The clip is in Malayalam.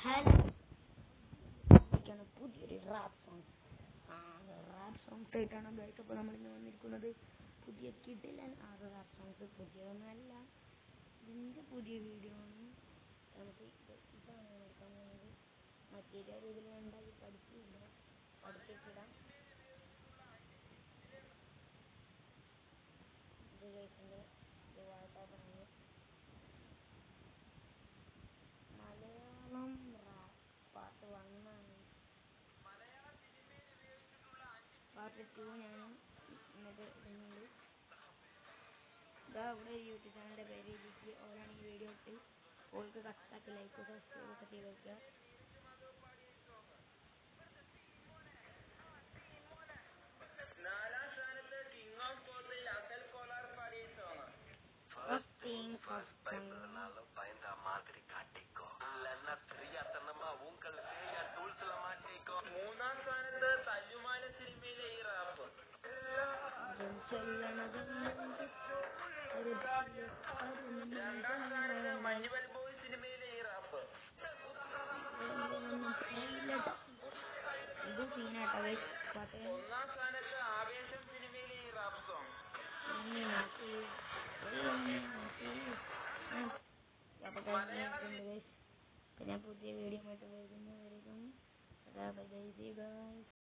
ഹലോ, പുതിയൊരു റാപ്പ് സോങ്സ് ആയിട്ടാണ് ഗൈസ്. അപ്പോൾ നമ്മൾ ഇന്ന് വന്നിരിക്കുന്നത് പുതിയ കിഡിലൻ റാപ്പ് സോങ്സ്. പുതിയൊന്നുമല്ല, ഇതിൻ്റെ പുതിയ വീഡിയോ ആണ്. നമുക്ക് ഇതാണ് എടുക്കാൻ പോകുന്നത്. മെറ്റീരിയൽ ഇതിൽ ഉണ്ടാക്കി പഠിപ്പിച്ചിടാം. ഇത് ഗൈസിൻ്റെ വാട്സാപ്പാണ്. മലയാളം റാപ്പ് പാർട്ട് 1 ആണ്. പാർട്ട് 2 ഞാൻ എന്നിട്ട് ഇടുന്നുണ്ട്. ഇതാ ഇവിടെ യൂട്യൂബ് ചാനലിൻ്റെ പേര് എഴുതിയിട്ട് ഓരാണ് ഈ വീഡിയോ ഇട്ട് ഓൾക്ക് കട്ടാക്കി ലൈക്ക് സബ്സ്ക്രൈബ് ഒക്കെ ചെയ്ത് വയ്ക്കുക. മൂന്നാം സ്ഥാനത്ത് തല്ലുമാല സിനിമയിലെ ഈ റാപ്പ്. രണ്ടാം സ്ഥാനത്ത് മഞ്ഞുവൽ ബോയ് സിനിമയിലെ ഈ റാപ്പ്. ഇത് സീനാട്ടോ പാട്ട്. ഒന്നാം സ്ഥാനത്ത് ആവേശം സിനിമയിലെ ഈ റാപ്പ് സോങ്. പിന്നെ പുതിയ വീഡിയോ ആയിട്ട് വരുന്നവരെയും